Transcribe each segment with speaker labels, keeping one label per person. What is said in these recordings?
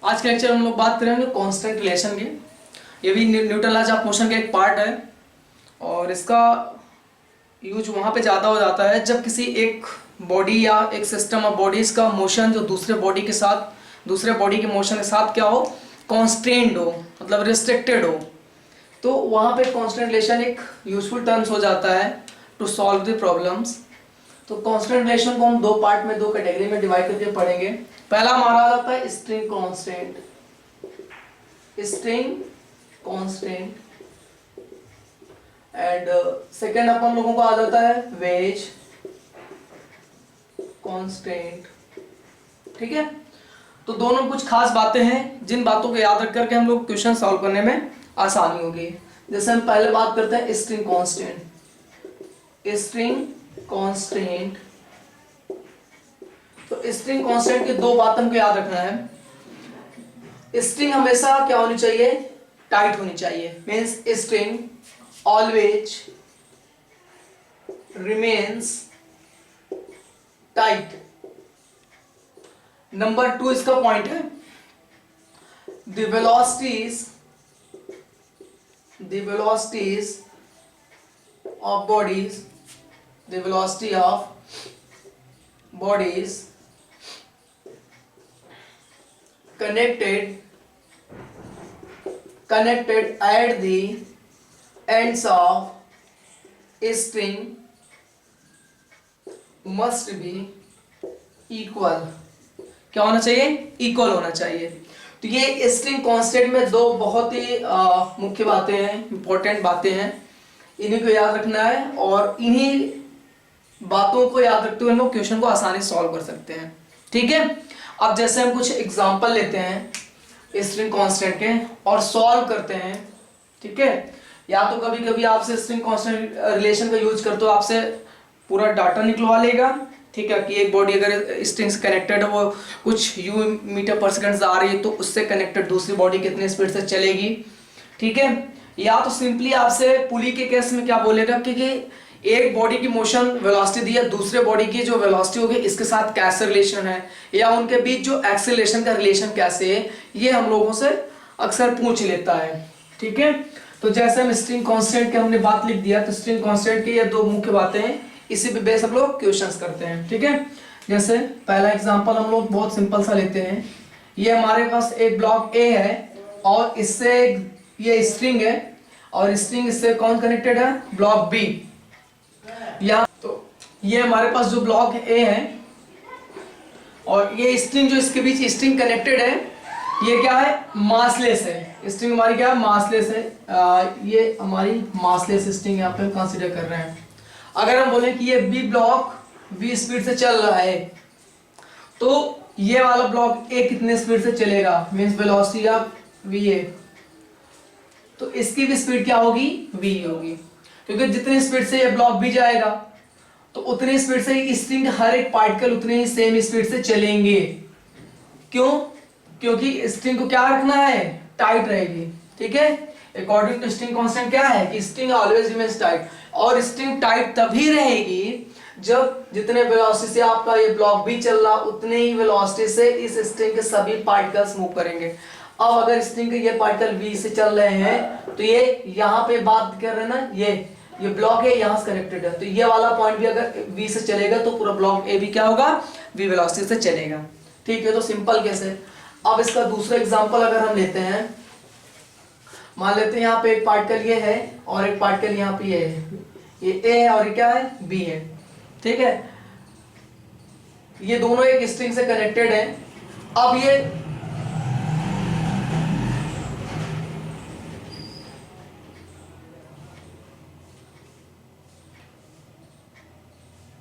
Speaker 1: आज के लेक्चर में हम लोग बात करेंगे कांस्टेंट रिलेशन की। ये भी न्यूटन लॉज ऑफ मोशन का एक पार्ट है और इसका यूज वहाँ पे ज़्यादा हो जाता है जब किसी एक बॉडी या एक सिस्टम ऑफ बॉडीज़ का मोशन जो दूसरे बॉडी के मोशन के साथ क्या हो, कॉन्स्ट्रेंड हो, मतलब रिस्ट्रिक्टेड हो। तो वहाँ पे कांस्टेंट रिलेशन एक यूजफुल टर्म्स हो जाता है टू सॉल्व द प्रॉब्लम्स। तो कांस्टेंट रिलेशन को हम दो पार्ट में, दो कैटेगरी में डिवाइड करके पढ़ेंगे। पहला हमारा आ जाता है स्ट्रिंग कांस्टेंट एंड सेकेंड अपन लोगों को आ जाता है वेज कांस्टेंट। ठीक है, तो दोनों कुछ खास बातें हैं जिन बातों को याद रख करके हम लोग क्वेश्चन सॉल्व करने में आसानी होगी। जैसे हम पहले बात करते हैं स्ट्रिंग कांस्टेंट। तो स्ट्रिंग कांस्टेंट की दो बात हमको याद रखना है। स्ट्रिंग हमेशा क्या होनी चाहिए, टाइट होनी चाहिए। Means string always remains tight. Number 2 इसका पॉइंट है, the velocities of bodies, the velocity of bodies connected at the ends of string must be equal। क्या होना चाहिए, इक्वल होना चाहिए। तो ये स्ट्रिंग कांस्टेंट में दो बहुत ही मुख्य बातें हैं, इंपॉर्टेंट बातें हैं, इन्हीं को याद रखना है और इन्हीं बातों को याद रखते हुए हम लोग क्वेश्चन को आसानी से सॉल्व कर सकते हैं। ठीक है, अब जैसे हम कुछ एग्जांपल लेते हैं स्ट्रिंग कांस्टेंट के और सॉल्व करते हैं। ठीक है, या तो कभी कभी आपसे स्ट्रिंग कांस्टेंट रिलेशन का यूज करते हो, आपसे पूरा डाटा निकलवा लेगा। ठीक है, कि एक बॉडी अगर स्ट्रिंग से कनेक्टेड है, वो कुछ यू मीटर पर सेकंड आ रही है, तो उससे कनेक्टेड दूसरी बॉडी कितने स्पीड से चलेगी। ठीक है, या तो सिंपली आपसे पुली के केस में क्या बोलेगा कि एक बॉडी की मोशन वेलोसिटी दी है, दूसरे बॉडी की जो वेलोसिटी होगी इसके साथ कैसे रिलेशन है, या उनके बीच जो एक्सेलरेशन का रिलेशन कैसे है, ये हम लोगों से अक्सर पूछ लेता है। ठीक है, तो जैसे हम स्ट्रिंग कांस्टेंट की हमने बात लिख दिया, तो स्ट्रिंग कांस्टेंट की ये दो मुख्य बातें हैं, इसी पे बेस हम लोग क्वेश्चंस करते हैं। ठीक है, जैसे पहला एग्जांपल हम लोग बहुत सिंपल सा लेते हैं। ये हमारे पास एक ब्लॉक ए है और इससे ये स्ट्रिंग है और स्ट्रिंग इससे कौन कनेक्टेड है, ब्लॉक बी। या तो ये हमारे पास जो ब्लॉक ए है और ये स्ट्रिंग जो इसके बीच स्ट्रिंग कनेक्टेड है, ये क्या है, मासलेस है। स्ट्रिंग हमारी क्या है, मासलेस है। ये हमारी मासलेस स्ट्रिंग यहाँ पे कंसीडर कर रहे हैं। अगर हम बोले कि ये बी ब्लॉक v स्पीड से चल रहा है, तो ये वाला ब्लॉक ए कितने स्पीड से चलेगा, मींस वेलोसिटी ऑफ v है, तो इसकी भी स्पीड क्या होगी, v होगी। क्योंकि जितनी स्पीड से ये ब्लॉक भी जाएगा तो उतनी स्पीड से ही स्ट्रिंग हर एक पार्टिकल उतने ही सेम स्पीड से चलेंगे। क्यों, क्योंकि स्ट्रिंग को क्या रखना है, टाइट रहेगी। ठीक है, अकॉर्डिंग टू स्ट्रिंग कांस्टेंट क्या है कि स्ट्रिंग ऑलवेज रिमेन्स टाइट, और स्ट्रिंग टाइट तभी रहेगी जब जितने वेलोसिटी से आपका ये ब्लॉक भी चल रहा उतने ही वेलोसिटी से इस स्ट्रिंग के सभी पार्टिकल्स मूव करेंगे। अब अगर स्ट्रिंग के ये पार्टिकल v से चल रहे हैं तो ये यहाँ पे बात कर रहे हैं ना, ये ब्लॉक है यहाँ से कनेक्टेड है, तो ये वाला पॉइंट भी अगर v से चलेगा तो पूरा ब्लॉक ए भी क्या होगा, v वेलोसिटी से चलेगा। ठीक है, तो सिंपल केस है। अब इसका दूसरा एग्जांपल अगर हम लेते हैं, मान लेते हैं यहाँ पे एक पार्टिकल ये है और एक पार्टिकल यहाँ पे ये है, ये ए है और ये क्या है, बी है। ठीक है, ये दोनों एक स्ट्रिंग से कनेक्टेड है। अब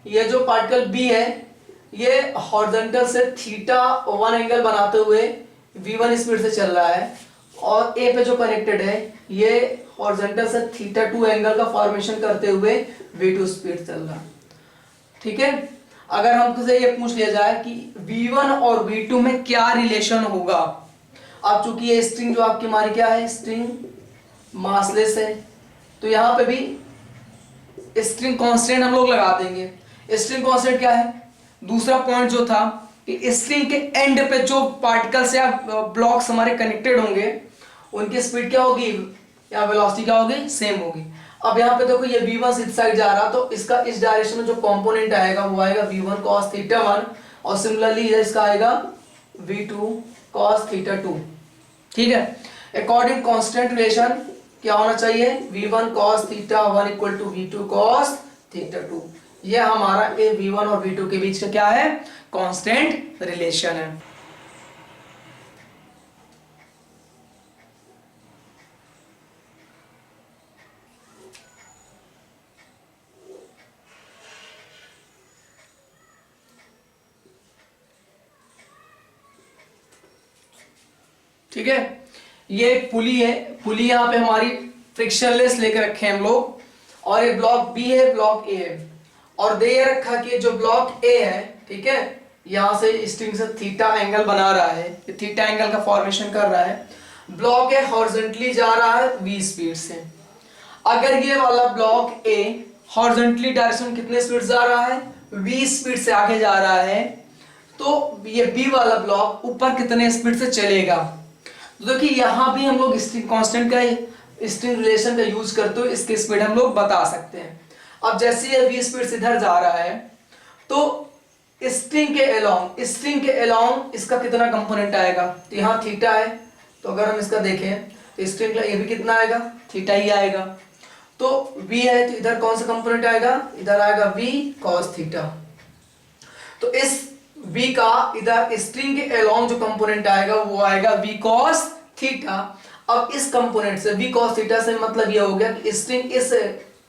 Speaker 1: ये जो पार्टिकल बी है, ये हॉरिजॉन्टल से θ1 एंगल बनाते हुए v1 स्पीड से चल रहा है, और ए पे जो कनेक्टेड है ये हॉरिजॉन्टल से θ2 एंगल का फॉर्मेशन करते हुए v2 स्पीड चल रहा है। ठीक है, अगर हमसे ये पूछ लिया जाए कि v1 और v2 में क्या रिलेशन होगा, अब चूंकि ये स्ट्रिंग जो आपकी हमारी क्या है, स्ट्रिंग मासलेस है, तो यहां पे भी स्ट्रिंग कांस्टेंट हम लोग लगा देंगे। स्ट्रिंग कांस्टेंट क्या है, दूसरा पॉइंट जो था कि स्ट्रिंग के एंड पे जो पार्टिकल्स या ब्लॉक्स हमारे कनेक्टेड होंगे उनकी स्पीड क्या होगी या वेलोसिटी क्या होगी, सेम होगी। अब यहाँ पे देखो ये v1 इस साइड जा रहा, तो इसका इस डायरेक्शन में जो कंपोनेंट आएगा वो आएगा v1 cos थीटा 1, और सिमिलरली इसका आएगा v2 cos थीटा 2। ठीक है, अकॉर्डिंग कांस्टेंट रिलेशन क्या होना चाहिए, v1 cos theta 1 equal to v2 cos theta 2। ये हमारा ए v1 और v2 के बीच का क्या है, कांस्टेंट रिलेशन है। ठीक है, ये एक पुली है, पुली यहाँ पे हमारी फ्रिक्शनलेस लेकर रखे हैं हम लोग, और ये ब्लॉक बी है, ब्लॉक ए है, और दे रखा कि जो ब्लॉक ए है, ठीक है, यहां से स्ट्रिंग से थीटा एंगल बना रहा है, ये थीटा एंगल का फॉर्मेशन कर रहा है। ब्लॉक ए हॉरिजॉन्टली जा रहा है v स्पीड से। अगर ये वाला ब्लॉक ए हॉरिजॉन्टली डायरेक्शन कितने स्पीड से जा रहा है, v स्पीड से आगे जा रहा है, तो ये बी वाला ब्लॉक ऊपर कितने स्पीड से चलेगा। तो देखिए यहां भी हम लोग स्ट्रिंग कांस्टेंट का स्ट्रिंग रिलेशन का यूज करते हुए इसकी स्पीड हम लोग बता सकते हैं। अब जैसे ये v स्पीड से इधर जा रहा है, तो स्ट्रिंग के अलोंग इसका कितना कंपोनेंट आएगा, तो यहाँ थीटा है, तो अगर हम इसका देखें तो स्ट्रिंग का ये भी कितना आएगा, थीटा ही आएगा। तो v है, तो इधर कौन सा कंपोनेंट आएगा, इधर आएगा v cos थीटा। तो इस v का इधर स्ट्रिंग के अलोंग जो कंपोनेंट आएगा वो आएगा v cos थीटा। अब इस कंपोनेंट से v cos थीटा से मतलब ये हो गया कि स्ट्रिंग इस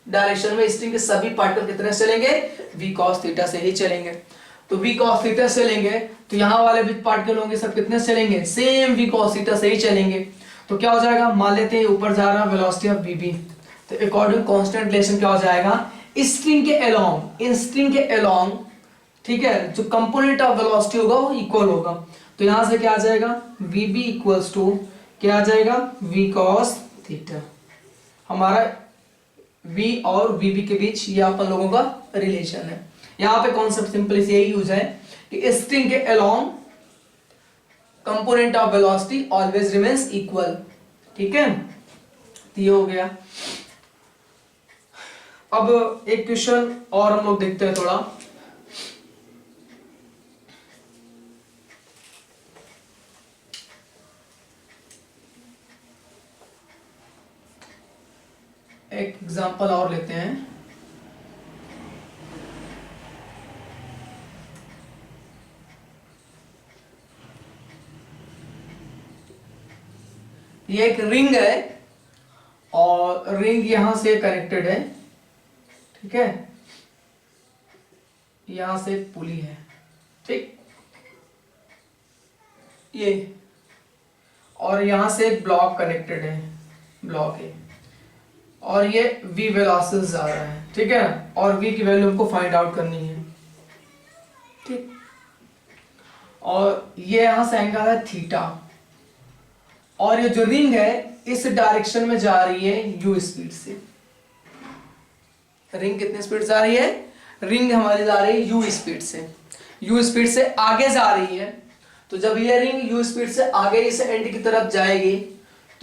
Speaker 1: डायरेक्शन में स्ट्रिंग के सभी पार्टिकल कितने चलेंगे, v cos थीटा से ही चलेंगे। तो v cos थीटा से चलेंगे तो यहाँ वाले भी पार्टिकल होंगे सब कितने चलेंगे, सेम v cos थीटा से ही चलेंगे। तो क्या हो जाएगा, मान लेते हैं ऊपर जा रहा वेलोसिटी ऑफ vb, तो अकॉर्डिंग कांस्टेंट रिलेशन क्या हो जाएगा, स्ट्रिंग के अलोंग, इन स्ट्रिंग के अलोंग, ठीक है, जो कंपोनेंट ऑफ वेलोसिटी होगा वो इक्वल होगा। तो यहां से क्या आ जाएगा, vb इक्वल्स टू क्या आ जाएगा, v cos थीटा। हमारा v और vb के बीच ये अपन लोगों का रिलेशन है। यहाँ पे कॉन्सेप्ट सिंपली से यही यूज है कि स्ट्रिंग के along component of velocity always remains equal. ठीक है, तो ये हो गया। अब एक क्वेश्चन और हम लोग देखते हैं थोड़ा। एक एग्जांपल और लेते हैं। ये एक रिंग है और रिंग यहां से कनेक्टेड है, ठीक है, यहां से एक पुली है, ठीक, ये, और यहां से एक ब्लॉक कनेक्टेड है, ब्लॉक है, और ये v वेलोसिटी जा रहा है, ठीक है, और v की वैल्यू हमको फाइंड आउट करनी है, ठीक, और ये यहां से एंगल है थीटा, और ये जो रिंग है इस डायरेक्शन में जा रही है u स्पीड से। रिंग कितने स्पीड से आ रही है, रिंग हमारी जा रही है u स्पीड से, u स्पीड से आगे जा रही है। तो जब ये रिंग u स्पीड से आगे इस एंड की तरफ जाएगी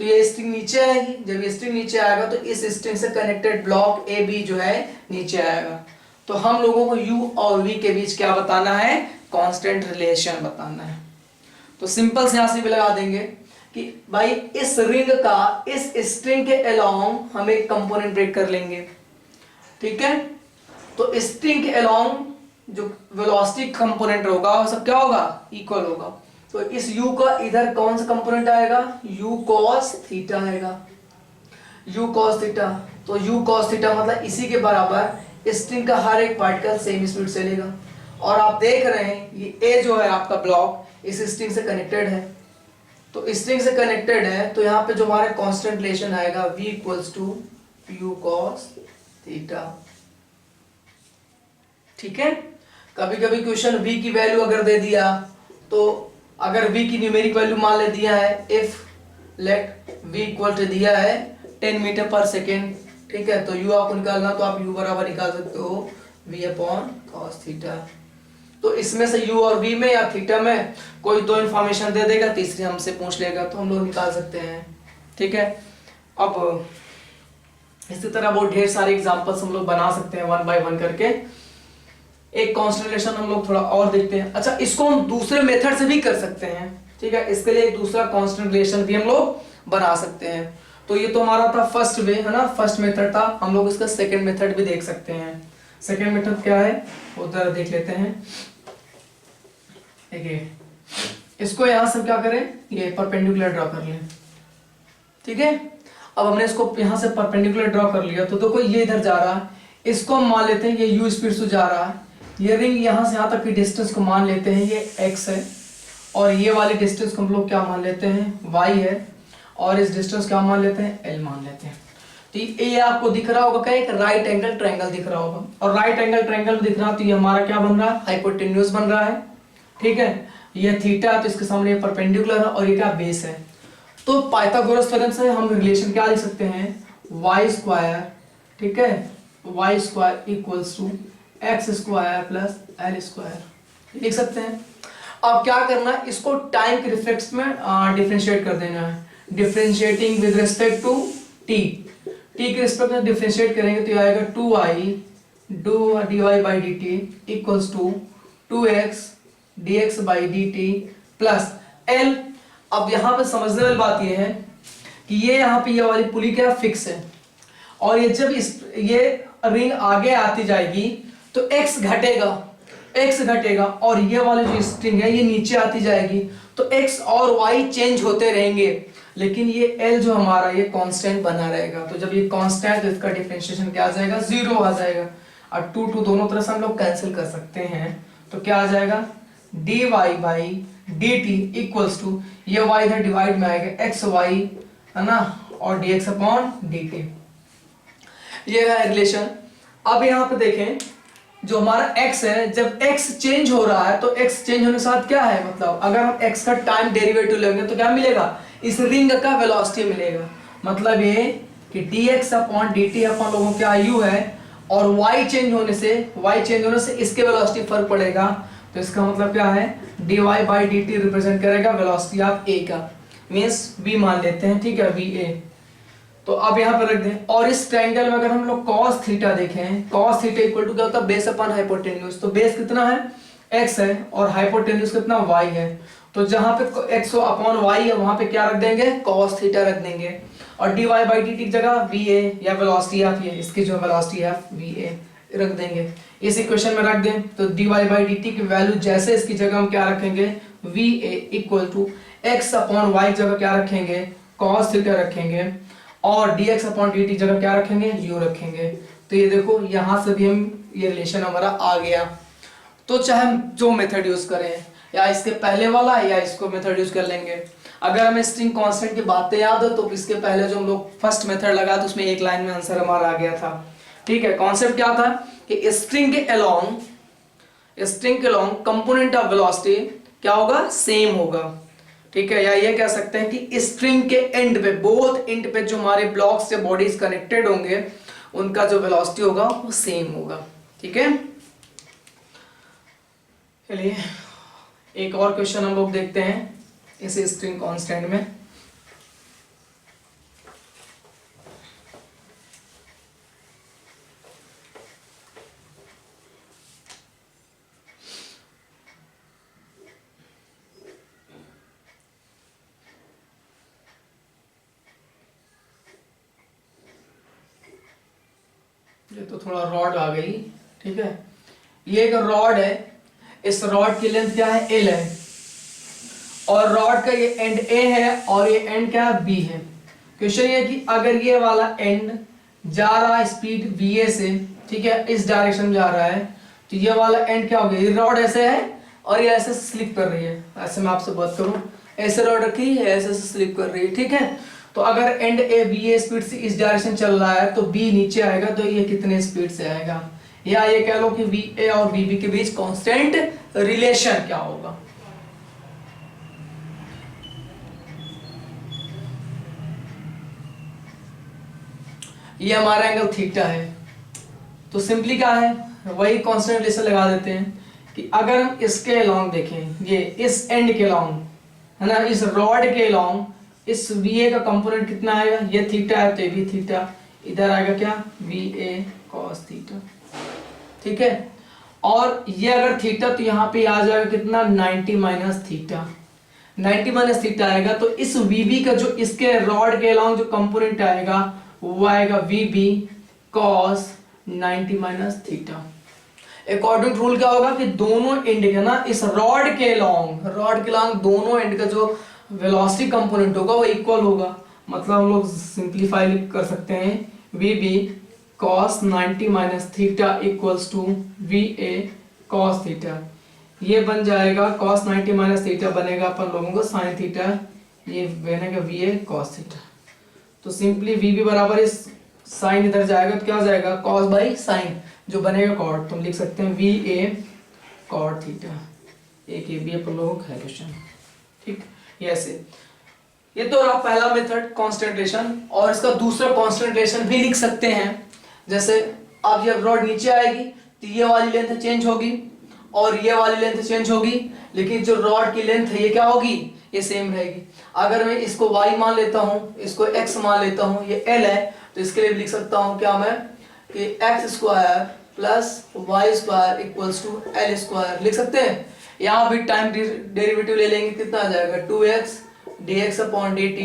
Speaker 1: तो ये स्ट्रिंग नीचे आएगी। जब ये स्ट्रिंग नीचे आएगा तो इस स्ट्रिंग से कनेक्टेड ब्लॉक ए बी जो है नीचे आएगा। तो हम लोगों को u और v के बीच क्या बताना है, कांस्टेंट रिलेशन बताना है। तो सिंपल से यहां से भी लगा देंगे कि भाई इस रिंग का इस स्ट्रिंग के अलोंग हम एक कंपोनेंट ब्रेक कर लेंगे, ठीक है। तो स्ट्रिंग के अलोंग जो वेलोसिटी कंपोनेंट होगा वो सब क्या होगा, इक्वल होगा। तो इस u का इधर कौन सा कंपोनेंट आएगा, u cos थीटा आएगा, u cos थीटा। तो u cos थीटा मतलब इसी के बराबर स्ट्रिंग का हर एक पार्टिकल सेम स्पीड से चलेगा। और आप देख रहे हैं ये a जो है आपका ब्लॉक इस स्ट्रिंग से कनेक्टेड है, तो स्ट्रिंग से कनेक्टेड है, तो यहाँ पे जो हमारा कांस्टेंट रिलेशन आएगा v equals to u cos theta, ठीक है। कभी कभी क्वेश्चन v की वैल्यू अगर दे दिया, तो अगर v की न्यूमेरिक वैल्यू मान ले दिया है, if let v equal to दिया है 10 मीटर पर सेकेंड, ठीक है, तो u आपको निकालना तो आप u बराबर निकाल सकते हो v अपॉन cos थीटा। तो इसमें से u और v में या थीटा में कोई दो इन्फॉर्मेशन दे देगा, तीसरी हमसे पूछ लेगा, तो हम लोग निकाल सकते हैं। ठीक है, अब इसी तरह बहुत ढेर सारे एग्जांपल्स हम लोग बना सकते हैं वन बाय वन करके। एक कांस्टेंट रिलेशन हम लोग थोड़ा और देखते हैं। अच्छा, इसको हम दूसरे मेथड से भी कर सकते हैं। ठीक है, इसके लिए एक दूसरा कांस्टेंट रिलेशन भी हम लोग बना सकते हैं। तो ये तो हमारा था फर्स्ट वे, है ना, फर्स्ट मेथड था। हम लोग इसका सेकंड मेथड भी देख सकते हैं। सेकंड मेथड क्या है वो जरा देख लेते हैं। देखिए, इसको यहां से हम क्या करें, ये परपेंडिकुलर ड्रॉ कर लें। ठीक है, अब हमने इसको यहां से परपेंडिकुलर ड्रॉ कर लिया, तो देखो ये इधर जा रहा है, इसको हम मान लेते हैं ये u स्पीड से जा रहा है। ये रिंग यहां से यहां तक की डिस्टेंस को मान लेते हैं ये x है, और ये वाली डिस्टेंस को हम लोग क्या मान लेते हैं y है, और इस डिस्टेंस क्या मान लेते हैं l मान लेते हैं। तो ये आपको दिख रहा होगा क्या, एक राइट एंगल ट्रायंगल दिख रहा होगा, और राइट एंगल ट्रायंगल दिख रहा, तो ये हमारा क्या बन रहा है, हाइपोटेन्यूज बन रहा है। ठीक है, ये थीटा, तो इसके सामने ये परपेंडिकुलर है, और ये क्या बेस है। तो पाइथागोरस थ्योरम से हम रिलेशन क्या लिख सकते हैं, y स्क्वायर, ठीक है, y square equals to x square plus l square लिख सकते हैं। अब क्या करना है, इसको टाइम के रिस्पेक्ट में डिफरेंशिएट कर देना है। Differentiating with respect to t, t के रिस्पेक्ट में डिफरेंशिएट करेंगे तो ये आएगा 2i dy by d t equals to 2x dx by d t plus l। अब यहाँ पे समझने वाली बात ये है कि ये यहाँ पे ये वाली पुली क्या फिक्स है, और ये जब ये रिंग आगे आती जाएगी तो x घटेगा, और ये वाली जो स्ट्रिंग है ये नीचे आती जाएगी, तो x और y चेंज होते रहेंगे, लेकिन ये l जो हमारा ये कांस्टेंट बना रहेगा। तो जब ये कांस्टेंट, तो इसका डिफरेंशिएशन क्या आ जाएगा, 0 आ जाएगा। और 2 दोनों तरफ से हम लोग कैंसिल कर सकते हैं, तो क्या आ जाएगा, dy by d t equals to, ये y इधर डिवाइड में आएगा एक्स वाई, है ना, और dx अपॉन dt। ये है रिलेशन। अब यहाँ पे देखें, जो हमारा x है, जब x चेंज हो रहा है तो x चेंज होने के साथ क्या है, मतलब अगर हम x का टाइम डेरिवेटिव लेंगे तो क्या मिलेगा, इस रिंग का वेलोसिटी मिलेगा। मतलब ये कि dx अपॉन dt अपन लोगों क्या u है, और y चेंज होने से इसके वेलोसिटी फर्क पड़ेगा। तो इसका मतलब क्या है, dy by d T represent करेगा वेलोसिटी ऑफ a का, मीन्स v मान लेते हैं। ठीक है, va। तो अब यहाँ पे रख दें, और इस ट्रायंगल में अगर हम लोग cos थीटा देखें, cos थीटा इक्वल टू क्या होता है, बेस अपॉन हाइपोटेन्यूज। तो बेस कितना है, x है, और हाइपोटेन्यूज कितना, y है। तो जहाँ पे x अपॉन y है वहां पे क्या रख देंगे, cos थीटा रख देंगे, और dy बाई डी टी की जगह va या वेलोसिटी ऑफ ये, इसकी जो वेलोसिटी है va रख देंगे। इस इक्वेशन में रख दें तो dy बाई डी टी की वैल्यू जैसे इसकी जगह हम क्या रखेंगे, va equal to x upon y जगह क्या रखेंगे, cos थीटा रखेंगे, और dx अपॉन dt जगह क्या रखेंगे, u रखेंगे। तो ये देखो यहाँ से भी हम ये रिलेशन हमारा आ गया। तो चाहे हम जो मेथड यूज करें, या इसके पहले वाला या इसको मेथड यूज कर लेंगे। अगर हमें स्ट्रिंग कांस्टेंट की बातें याद हो तो इसके पहले जो हम लोग फर्स्ट मेथड लगा तो उसमें एक लाइन में आंसर हमारा आ गया था। ठीक है, कॉन्सेप्ट क्या था कि स्ट्रिंग के अलोंग कंपोनेंट ऑफ वेलोसिटी क्या होगा, सेम होगा। ठीक है, या ये कह सकते हैं कि स्ट्रिंग के एंड पे, बोथ एंड पे जो हमारे ब्लॉक्स से बॉडीज कनेक्टेड होंगे उनका जो वेलोसिटी होगा वो सेम होगा। ठीक है, चलिए एक और क्वेश्चन हम लोग देखते हैं इस स्ट्रिंग कांस्टेंट में। ये तो थोड़ा रॉड आ गई। ठीक है, ये एक रॉड है, इस रॉड की लेंथ क्या है, L है, और रॉड का ये एंड A है और ये एंड क्या है, B है। क्वेश्चन ये कि अगर ये वाला एंड जा रहा है स्पीड VA से, ठीक है, इस डायरेक्शन में जा रहा है, तो ये वाला एंड क्या हो गया, ये रॉड ऐसे है और ये ऐसे स्लिप कर रही है। ऐसे मैं आपसे बात करूं, ऐसे रॉड रखी है, ऐसे स्लिप कर रही है। ठीक है, तो अगर एंड ए VA स्पीड से इस डायरेक्शन चल रहा है तो B नीचे आएगा, तो ये कितने स्पीड से आएगा, या ये कह लो कि VA और VB के बीच कांस्टेंट रिलेशन क्या होगा। ये हमारा एंगल थीटा है, तो सिंपली क्या है, वही कांस्टेंट रिलेशन लगा देते हैं कि अगर हम इसके अलॉन्ग देखें, ये इस एंड के अलॉन्ग है ना, इस रॉड के अलॉन्ग इस VA का कंपोनेंट कितना आएगा, ये थीटा है तो ये भी थीटा, इधर आएगा क्या VA cos थीटा, ठीक है। और ये अगर थीटा तो यहाँ पे आ जाएगा कितना 90 माइनस थीटा, 90 माइनस थीटा आएगा। तो इस VB का जो इसके रॉड के अलॉन्ग जो कंपोनेंट आएगा वो आएगा VB cos 90 minus theta. According rule क्या होगा कि दोनों एंड का ना इस रॉड के अलॉन्ग दोनों एंड का जो वेलोसिटी कंपोनेंट होगा वो इक्वल होगा। मतलब हम लोग सिंप्लीफाई कर सकते हैं VB cos 90 minus theta equals to VA cos theta. ये बन जाएगा cos 90 माइनस थीटा बनेगा अपन लोगों को sin थीटा, ये बनेगा VA cos थीटा। तो सिंपली VB बराबर इस sin इधर जाएगा तो क्या हो जाएगा cos बाई sin, जो बनेगा cot। तुम लिख सकते हैं VA cot थीटा। एक ये भी अपन लोगों का है क्वेश्चन, ठीक। ये ऐसे, ये तो रहा पहला मेथड कॉन्स्टेंटेशन। और इसका दूसरा कॉन्स्टेंटेशन भी लिख सकते हैं। जैसे अब जब रॉड नीचे आएगी तो ये वाली लेंथ चेंज होगी और ये वाली लेंथ चेंज होगी, लेकिन जो रॉड की लेंथ है ये क्या होगी, ये सेम रहेगी। अगर मैं इसको y मान लेता हूँ, इसको x मान लेता हूँ, ये l है, तो इसके लिए लिख सकता हूँ क्या मैं कि x square plus y square equals to l square लिख सकते हैं। यहाँ भी टाइम डेरिवेटिव ले लेंगे, कितना आ जाएगा 2x dx upon dt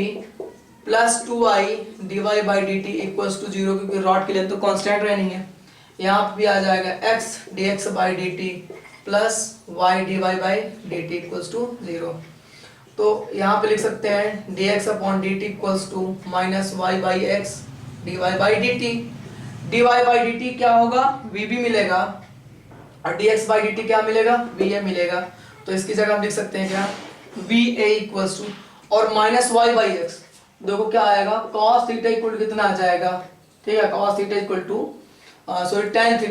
Speaker 1: plus 2y dy by dt equals to 0, क्योंकि रॉड की लेंथ तो कांस्टेंट रहनी है। यहाँ पे भी आ जाएगा x dx by dt plus y dy by dt equals to 0। तो यहाँ पे लिख सकते हैं dx upon dt equals to minus y by x dy by dt। dy by dt क्या होगा, vb मिलेगा, और dx बाई dt क्या मिलेगा, va मिलेगा। तो इसकी जगह हम लिख सकते हैं क्या va इक्वल्स टू, और माइनस y बाई x, देखो क्या आएगा cos थीटा इक्वल टू कितना आ जाएगा, ठीक है, cos theta equal to sorry tan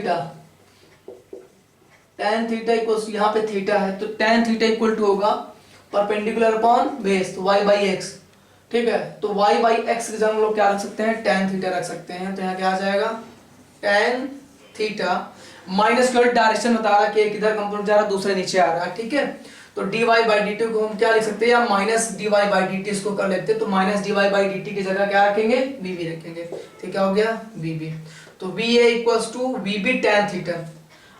Speaker 1: theta equals, यहाँ पे थीटा है तो tan थीटा इक्वल टू होगा परपेंडिकुलर अपॉन बेस तो y बाई x, ठीक है। तो y बाई x की जगह हम लोग क्या रख सकते हैं, tan थीटा रख सकते हैं। तो यहाँ क्या आ जाएगा tan थीटा, माइनस का डायरेक्शन बता रहा है कि किधर कंपोनेंट जा रहा है, दूसरे नीचे आ रहा है, ठीक है। तो dy बाई dt को हम क्या लिख सकते हैं, या माइनस dy बाई dt इसको कर लेते हैं। तो माइनस dy बाई dt की जगह क्या रखेंगे, vb रखेंगे, ठीक, क्या हो गया vb। तो va equals to vb tan थीटा।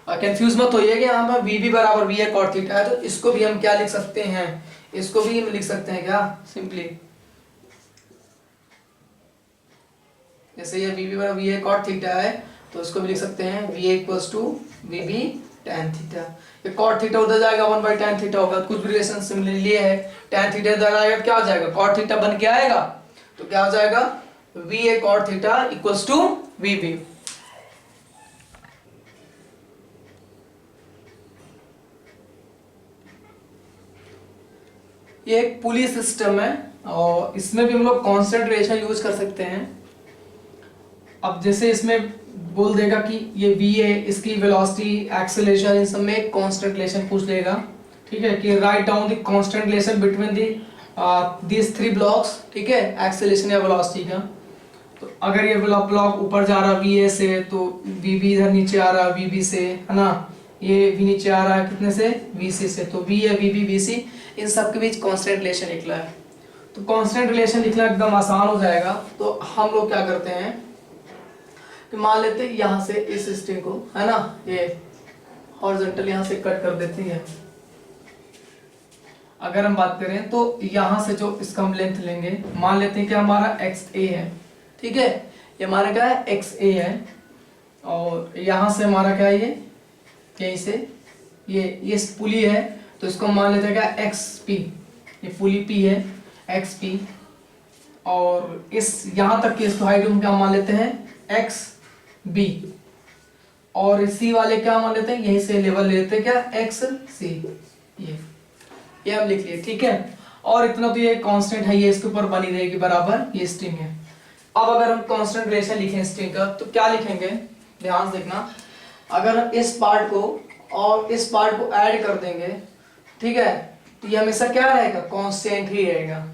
Speaker 1: कंफ्यूज मत होइए कि यहाँ पर vb बराबर va cot थीटा है, तो इसको भी हम क्या लिख सकते हैं, इसको भी हम लिख सकते हैं क्या सिंपली, जैसे ये vb बराबर va cot थीटा है तो इसको भी लिख सकते हैं va equals to vb tan theta. ये cot थीटा उधर जाएगा 1 बाई tan थीटा होगा, कुछ भी रिलेशन सिमिलरली है, tan थीटा इधर आएगा क्या हो जाएगा cot थीटा बन के आएगा, तो क्या हो जाएगा va cot theta equals to vb। ये एक पुली सिस्टम है और इसमें भी हम लोग कांस्टेंट रेशो यूज कर सकते हैं। अब जैसे इसमें बोल देगा कि ये v है, इसकी वेलोसिटी एक्सेलरेशन इन सब में एक कांस्टेंट रिलेशन पूछ लेगा, ठीक है, कि write down the constant relation between this 3 blocks, ठीक है, एक्सेलरेशन या वेलोसिटी का। तो अगर ये ब्लॉक ऊपर जा रहा है va से तो vb इधर नीचे आ रहा है vb से, है ना, ये v नीचे आ रहा है कितने से vc से, तो v या vb vc इन सब के बीच कांस्टेंट रिलेशन निकला है। तो कांस्टेंट रिलेशन लिखना एकदम आसान हो जाएगा। तो हम लोग क्या करते हैं कि मान लेते हैं यहाँ से इस स्ट्रिंग को, है ना, ये हॉरिजॉन्टल यहाँ से कट कर देती है। अगर हम बात करें तो यहाँ से जो इसका हम लेंथ लेंगे, मान लेते हैं कि हमारा XA है, ठीक है, ये हमारा क्या है XA है, और यहाँ से हमारा क्या है ये यहीं से ये पुली है, तो इसको मान लेते हैं क्या XP, ये पुली P है XP, और इस यहाँ तक की इसको हाइट हम क्या मान लेते हैं XB, और इसी वाले क्या मान लेते हैं, यहीं से लेवल लेते हैं क्या XC, ये हम लिख लिए, ठीक है। और इतना तो ये कांस्टेंट है, ये इसके ऊपर बनी रहेगी बराबर, ये स्ट्रिंग है। अब अगर हम कांस्टेंट रिलेशन लिखें स्ट्रिंग का तो क्या लिखेंगे, ध्यान से देखना, अगर हम इस पार्ट को और इस पार्ट को ऐड कर देंगे, ठीक है, तो ये हमेशा क्या रहेगा, कांस्टेंट ही रहेगा।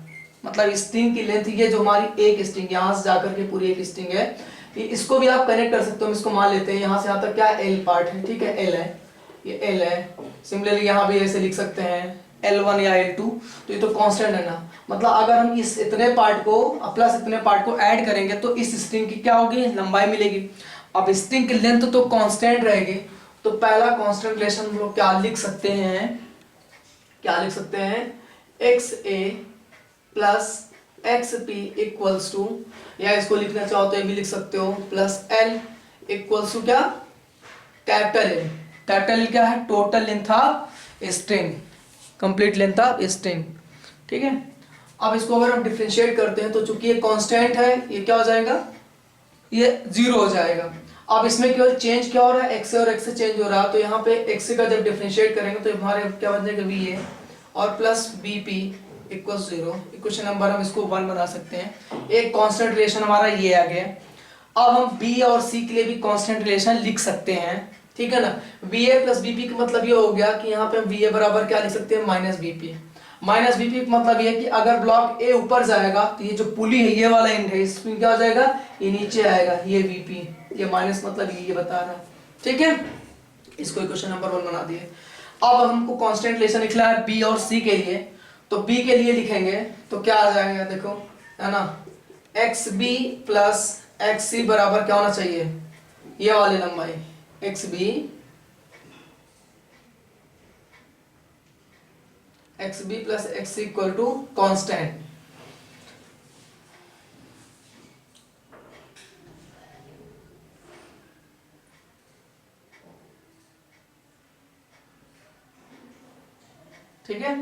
Speaker 1: मतलब स्ट्रिंग की लेंथ, ये जो हमारी एक स्ट्रिंग यहाँ से जाकर के पूरी एक स्ट्रिंग है, इसको भी आप कनेक्ट कर सकते हो। इसको मान लेते हैं यहाँ से यहाँ तक क्या L पार्ट है, ठीक है, L है, ये L है। सिमिलरली यहाँ भी ऐसे लिख सकते हैं L1 या L2, तो ये तो कांस्टेंट है ना, मतलब अगर हम इस इतने पार्ट को प्लस इतने पार्ट को ऐड करेंगे तो इस स्ट्रिंग की क्या होगी, लंबाई मिलेगी। अब स्ट्रिंग की लेंथ तो कांस्टेंट रहेगी, तो पहला कांस्टेंट रिलेशन हम लोग क्या लिख सकते हैं, क्या लिख सकते हैं, XA plus XP equals to, या इसको लिखना चाहो तो ये भी लिख सकते हो, प्लस L इक्वल्स टू क्या, कैपिटल L। कैपिटल L क्या है, total length of string, complete length of string, ठीक है। अब इसको अगर हम डिफरेंशिएट करते हैं तो चूंकि ये कांस्टेंट है, ये क्या हो जाएगा, ये 0 हो जाएगा। अब इसमें केवल चेंज क्या हो रहा है, x से और x से चेंज हो रहा है, तो यहाँ पे x का जब डिफरेंशिएट करेंगे तो हमारे क्या बन जाएगा, VA और plus BP equals 0। Equation number हम इसको 1 बना सकते हैं। एक कांस्टेंट रिलेशन हमारा ये आ गया। अब हम B और C के लिए भी कांस्टेंट रिलेशन लिख सकते हैं, ठीक है ना। VA प्लस BP का मतलब ये हो गया कि यहाँ पे हम VA बराबर क्या लिख सकते हैं, माइनस BP। माइनस BP का मतलब ये है कि अगर ब्लॉक A ऊपर जाएगा तो ये जो पुली है, ये वाला एंड है, इसमें क्या हो जाएगा, ये नीचे आएगा, ये VP। ये माइनस मतलब ये बता रहा है, ठीक है। इसको इक्वेशन नंबर 1 बना दिए। अब हमको कांस्टेंट रिलेशन लिखना है B और C के लिए, तो B के लिए लिखेंगे तो क्या आ जाएगा, देखो है ना, XB प्लस XC बराबर क्या होना चाहिए, ये वाली लंबाई XB plus XC equal to constant. ठीक है,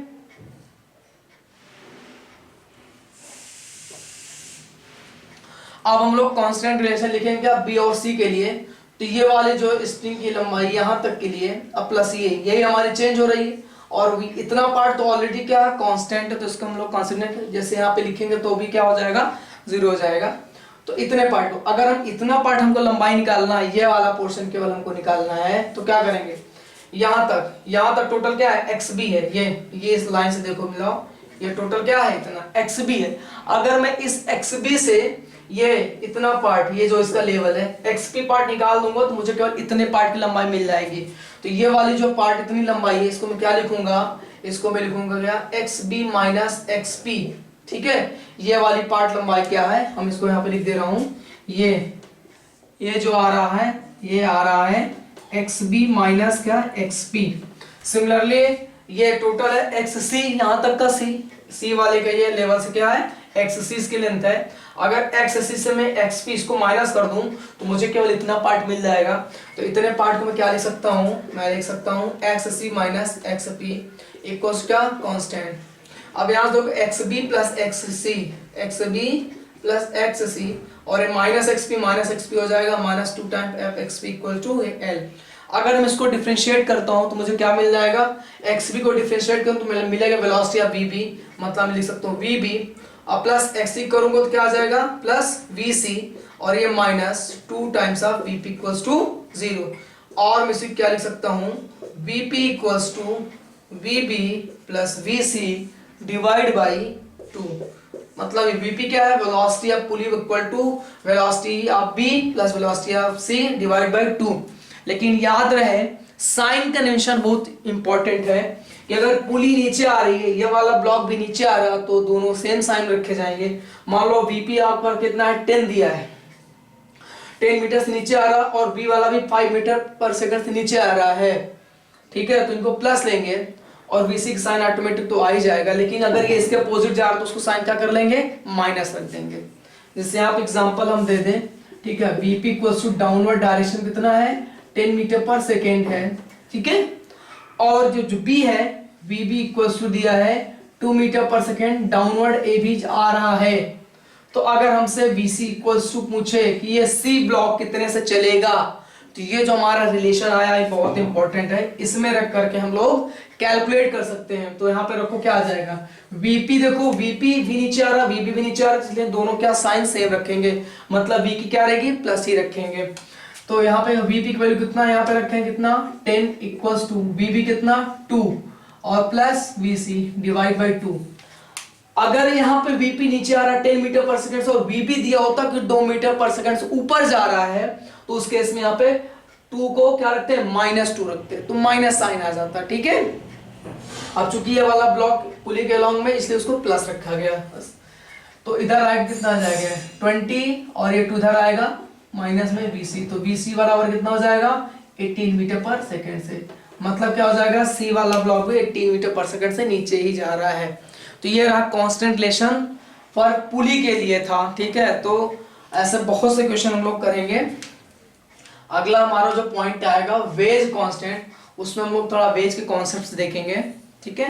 Speaker 1: अब हम लोग कांस्टेंट रिलेशन लिखेंगे क्या, बी और सी के लिए। तो ये वाले जो स्ट्रिंग की लंबाई यहां तक के लिए, अब प्लस ये यही हमारी चेंज हो रही है, और इतना पार्ट तो ऑलरेडी क्या कांस्टेंट है, तो इसको हम लोग कांस्टेंट जैसे यहाँ पे लिखेंगे तो भी क्या हो जाएगा, 0 हो जाएगा। तो इतने पार्ट को अगर हम इतना पार्ट हमको लंबाई निकालना है, ये वाला पोर्शन केवल हमको निकालना है, तो क्या करेंगे, यहाँ तक टोटल क्या है, XB है। ये इस लाइन से देखो मिलाओ, ये टोटल क्या है, इतना XB है। अगर मैं इस XB से ये इतना पार्ट, ये जो इसका लेवल है, XP पार्ट निकाल दूंगा तो मुझे केवल इतने पार्ट की लंबाई मिल जाएगी। तो ये वाली जो पार्ट इतनी लंबाई है, इसको मैं क्या लिखूंगा, इसको मैं लिखूंगा क्या, XB माइनस XP, ठीक है। ये वाली पार्ट लंबाई क्या है, हम इसको यहाँ पे लिख दे रहा हूं, ये जो आ रहा है, ये आ रहा है XB माइनस क्या, XP। सिमिलरली ये टोटल है XC, यहाँ तक का C वाले का ये लेवल से क्या है, XC इसकी लेंथ है। अगर XC से मैं XP इसको माइनस कर दूं तो मुझे केवल इतना पार्ट मिल जाएगा। तो इतने पार्ट को मैं क्या लिख सकता हूं, मैं लिख सकता हूं XC माइनस XP इक्वल्स क्या, कांस्टेंट। अब यहाँ देखो XB plus XB plus XC, और ये माइनस XP हो जाएगा, minus 2 time FXP equal to L। अगर मैं इसको डिफरेंशिएट करता हूं तो मुझे क्या मिल जाएगा, XB को डिफरेंशिएट करूं तो मिलेगा वेलोसिटी ऑफ VB, मतलब मैं लिख सकता हूं VB, और प्लस XC करूंगा तो क्या आ जाएगा, प्लस VC, और ये minus 2 times of VP equals to 0। और मैं इसे क्या लिख सकता हूं, VP equals to VB plus VC divide by 2। मतलब VP क्या है, velocity of pulley equal to velocity of B plus velocity of C divide by 2। लेकिन याद रहे साइन कन्वेंशन बहुत इंपॉर्टेंट है कि अगर पुली नीचे आ रही है, ये वाला ब्लॉक भी नीचे आ रहा है, तो दोनों सेम साइन रखे जाएंगे। मान लो VP आपका कितना है, 10 दिया है, 10 मीटर से नीचे आ रहा, और B वाला भी 5 मीटर पर सेकंड से नीचे आ रहा है, ठीक है। तो इनको प्लस लेंगे और VC का साइन ऑटोमेटिक तो आ ही जाएगा। लेकिन अगर ये इसके अपोजिट जा रहा है तो उसको साइन क्या कर लेंगे, माइनस रख देंगे। जैसे आप एग्जांपल हम दे दें, ठीक है, VP equals to downward direction कितना है, 10 मीटर पर सेकेंड है, ठीक है। और जो B है, VB इक्वल्स टू दिया है 2 मीटर पर सेकेंड, डाउनवर्ड AB आ रहा है। तो अगर हमसे VC इक्वल्स टू पूछे कि ये C ब्लॉक कितने से चलेगा, तो ये जो हमारा रिलेशन आया है बहुत इंपॉर्टेंट है, इसमें रख करके हम लोग कैलकुलेट कर सकते हैं। तो यहाँ पे रखो क्या आ जाएगा, VP देखो, VP भी नीचे आ रहा, VB भी नीचे आ रहा, इसलिए दोनों क्या साइन सेम रखेंगे, मतलब V की क्या रहेगी, प्लस ही रखेंगे। तो यहाँ पे VP की वैल्यू कितना यहाँ पे रखें, कितना 10 इक्वल्स टू VB कितना 2 और प्लस VC डिवाइड बाई 2। अगर यहाँ पे VP नीचे आ रहा है 10 मीटर पर सेकंड से, और VB दिया होता कि 2 मीटर पर सेकंड से ऊपर जा रहा है, तो उस केस में यहाँ पे 2 को क्या रखते हैं, -2 रखते हैं, तो माइनस साइन आ जाता है, ठीक है। अब चूंकि ये वाला ब्लॉक पुली के अलॉन्ग में, इसलिए उसको प्लस रखा गया बस। तो इधर राइट कितना आ जाएगा 20, और ये 2 इधर आएगा माइनस में BC, तो BC बराबर कितना हो जाएगा 18 मीटर पर सेकंड से। मतलब क्या हो जाएगा, C वाला ब्लॉक भी 18 मीटर पर सेकंड से नीचे ही जा रहा है। तो ये रहा कांस्टेंट रिलेशन फॉर पुली के लिए था, ठीक है। तो ऐसे बहुत से क्वेश्चन हम लोग करेंगे। अगला हमारा जो पॉइंट आएगा वेज कांस्टेंट, उसमें हम लोग थोड़ा वेज के कॉन्सेप्ट्स देखेंगे, ठीक है।